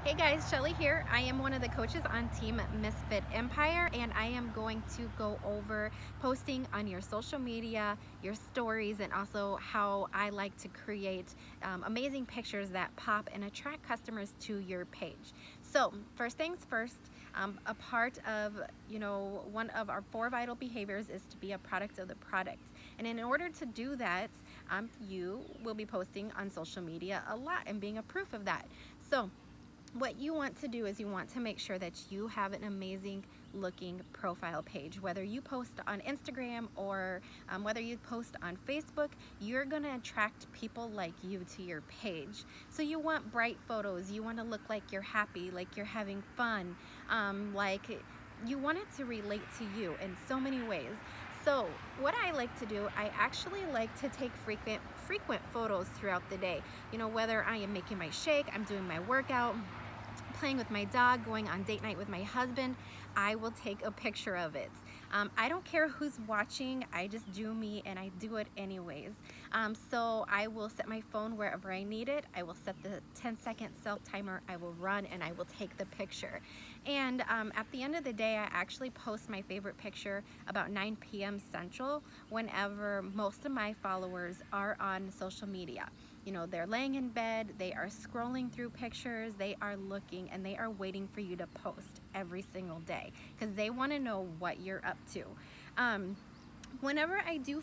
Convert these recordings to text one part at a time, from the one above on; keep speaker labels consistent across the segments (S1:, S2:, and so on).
S1: Hey guys, Shelly here. I am one of the coaches on Team Misfit Empire, and I am going to go over posting on your social media, your stories, and also how I like to create amazing pictures that pop and attract customers to your page. So first things first, a part of one of our 4 vital behaviors is to be a product of the product. And in order to do that, you will be posting on social media a lot and being a proof of that. So what you want to do is you want to make sure that you have an amazing looking profile page. Whether you post on Instagram or whether you post on Facebook, you're going to attract people like you to your page. So you want bright photos, you want to look like you're happy, like you're having fun, like you want it to relate to you in so many ways. So what I like to do, I actually like to take frequent photos throughout the day. Whether I am making my shake, I'm doing my workout, playing with my dog, going on date night with my husband, I will take a picture of it. I don't care who's watching, I just do me and I do it anyways. So I will set my phone wherever I need it. I will set the 10-second self timer, I will run and I will take the picture. And at the end of the day, I actually post my favorite picture about 9 p.m. Central whenever most of my followers are on social media. They're laying in bed, they are scrolling through pictures, they are looking and they are waiting for you to post every single day because they want to know what you're up to. Whenever I do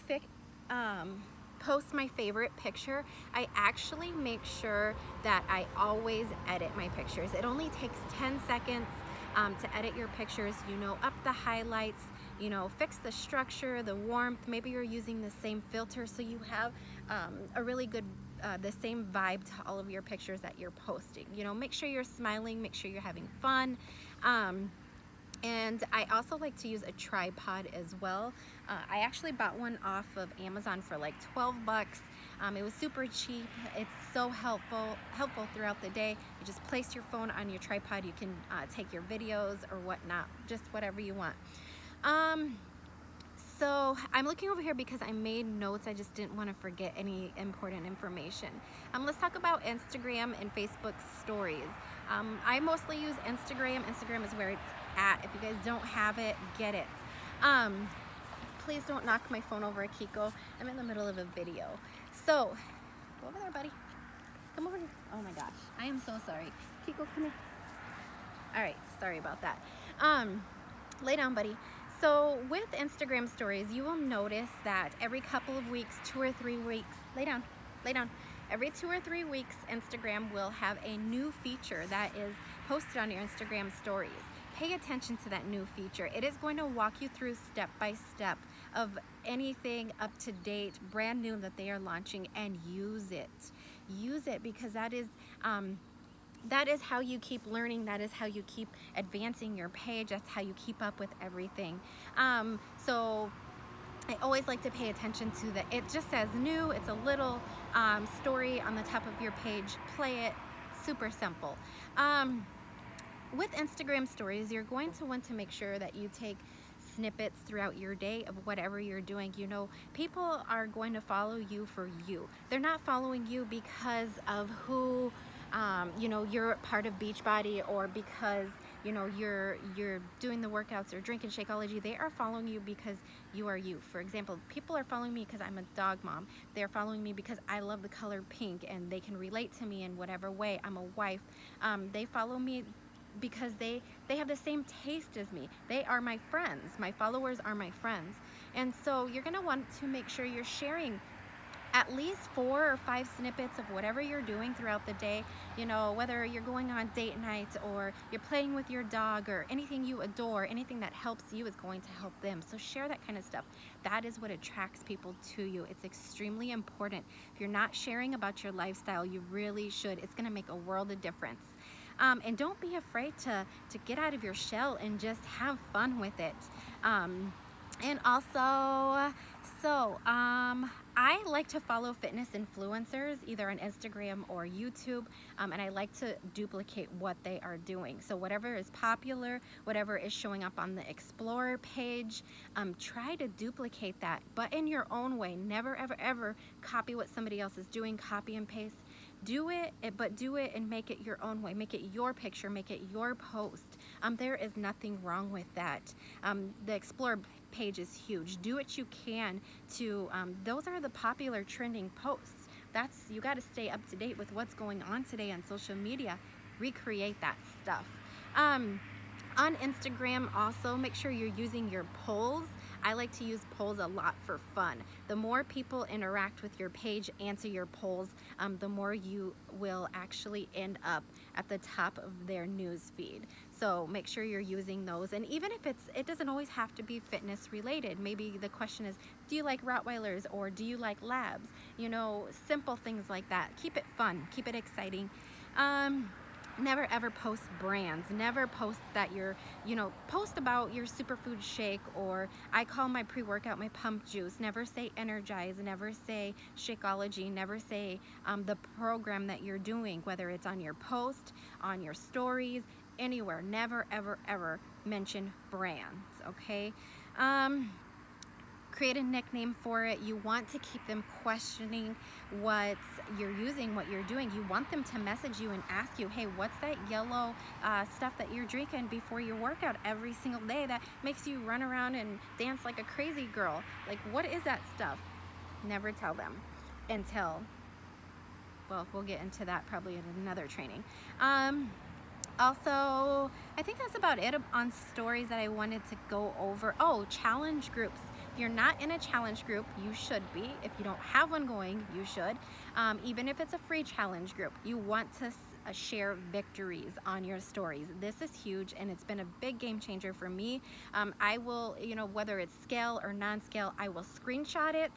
S1: post my favorite picture, I actually make sure that I always edit my pictures. It only takes 10 seconds to edit your pictures, up the highlights, fix the structure, the warmth. Maybe you're using the same filter so you have a really good the same vibe to all of your pictures that you're posting. Make sure you're smiling, make sure you're having fun. And I also like to use a tripod as well. I actually bought one off of Amazon for like 12 bucks. It was super cheap. It's so helpful throughout the day. You just place your phone on your tripod. You can take your videos or whatnot, just whatever you want. So I'm looking over here because I made notes. I just didn't want to forget any important information. Let's talk about Instagram and Facebook stories. I mostly use Instagram. Instagram is where it's at. If you guys don't have it, get it. Please don't knock my phone over, Kiko. I'm in the middle of a video. So go over there, buddy. Come over here. Oh my gosh, I am so sorry. Kiko, come here. All right, sorry about that. Lay down, buddy. So with Instagram stories, you will notice that every couple of weeks, 2 or 3 weeks, lay down. Every 2 or 3 weeks, Instagram will have a new feature that is posted on your Instagram stories. Pay attention to that new feature. It is going to walk you through step by step of anything up to date, brand new that they are launching, and use it. Use it because that is how you keep learning. That is how you keep advancing your page. That's how you keep up with everything. So I always like to pay attention to that. It just says new. It's a little story on the top of your page. Play it. Super simple. With Instagram stories, you're going to want to make sure that you take snippets throughout your day of whatever you're doing. People are going to follow you for you. They're not following you because of who you're part of Beachbody or because you're doing the workouts or drinking Shakeology. They are following you because you are you. For example, people are following me because I'm a dog mom. They're following me because I love the color pink and they can relate to me in whatever way. I'm a wife. They follow me because they have the same taste as me. They are my friends. My followers are my friends. And so you're gonna want to make sure you're sharing at least 4 or 5 snippets of whatever you're doing throughout the day. Whether you're going on date nights or you're playing with your dog or anything you adore, anything that helps you is going to help them. So share that kind of stuff. That is what attracts people to you. It's extremely important. If you're not sharing about your lifestyle, you really should. It's gonna make a world of difference. And don't be afraid to get out of your shell and just have fun with it. And also, I like to follow fitness influencers either on Instagram or YouTube, and I like to duplicate what they are doing. So whatever is popular, whatever is showing up on the Explorer page, try to duplicate that, but in your own way. Never, ever, ever copy what somebody else is doing, copy and paste. Do it, but do it and make it your own way. Make it your picture, make it your post. There is nothing wrong with that. The Explore page is huge. Do what you can to, those are the popular trending posts. You got to stay up to date with what's going on today on social media. Recreate that stuff. On Instagram, also make sure you're using your polls. I like to use polls a lot for fun. The more people interact with your page, answer your polls, the more you will actually end up at the top of their news feed. So make sure you're using those. And even if it doesn't always have to be fitness related. Maybe the question is, do you like Rottweilers or do you like Labs? You know, simple things like that. Keep it fun, keep it exciting. Never ever post brands. Never post that post about your superfood shake, or I call my pre-workout my pump juice. Never say Energize, never say Shakeology, never say the program that you're doing, whether it's on your post, on your stories, anywhere. Never ever ever mention brands, okay? Create a nickname for it. You want to keep them questioning what you're using, what you're doing. You want them to message you and ask you, hey, what's that yellow stuff that you're drinking before your workout every single day that makes you run around and dance like a crazy girl? Like, what is that stuff? Never tell them until, well, we'll get into that probably in another training. Also, I think that's about it on stories that I wanted to go over. Oh, challenge groups. If you're not in a challenge group, you should be. If you don't have one going, you should. Even if it's a free challenge group, you want to share victories on your stories. This is huge, and it's been a big game changer for me. I will, whether it's scale or non-scale, I will screenshot it.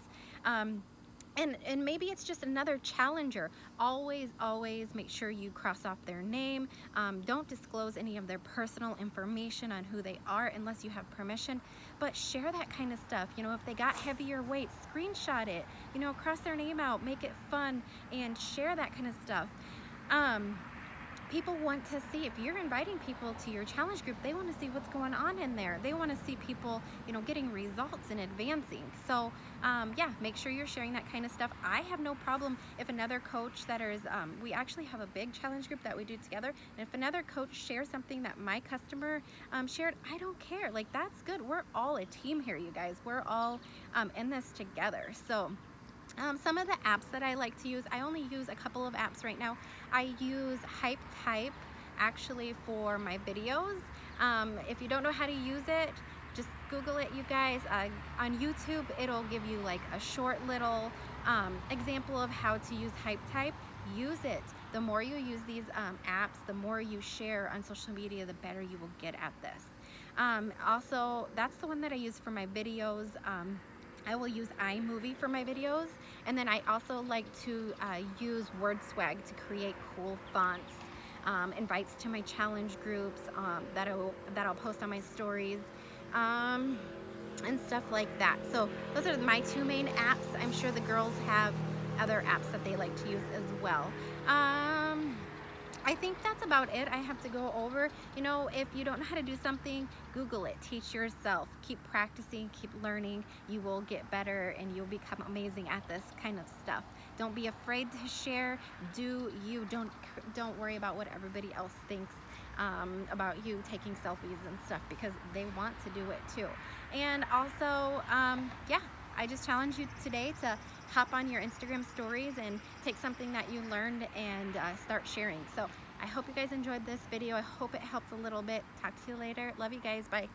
S1: And maybe it's just another challenger. Always make sure you cross off their name. Don't disclose any of their personal information on who they are unless you have permission, but share that kind of stuff. If they got heavier weights, screenshot it, cross their name out, make it fun, and share that kind of stuff. People want to see, if you're inviting people to your challenge group, they want to see what's going on in there. They want to see people, getting results and advancing. So yeah, make sure you're sharing that kind of stuff. I have no problem if another coach that is, we actually have a big challenge group that we do together, and if another coach shares something that my customer shared, I don't care. Like, that's good. We're all a team here, you guys. We're all in this together. So some of the apps that I like to use, I only use a couple of apps right now. I use HypeType actually for my videos. If you don't know how to use it, just Google it, you guys. On YouTube, it'll give you like a short little example of how to use HypeType. Use it. The more you use these apps, the more you share on social media, the better you will get at this. Also, that's the one that I use for my videos. I will use iMovie for my videos, and then I also like to use WordSwag to create cool fonts, invites to my challenge groups that I'll post on my stories, and stuff like that. So those are my two main apps. I'm sure the girls have other apps that they like to use as well. I think that's about it. I have to go over, if you don't know how to do something, Google it, teach yourself, keep practicing, keep learning. You will get better and you'll become amazing at this kind of stuff. Don't be afraid to share. Do you. Don't worry about what everybody else thinks about you taking selfies and stuff, because they want to do it too. And also, yeah, I just challenge you today to hop on your Instagram stories and take something that you learned and start sharing. So I hope you guys enjoyed this video. I hope it helped a little bit. Talk to you later. Love you guys. Bye.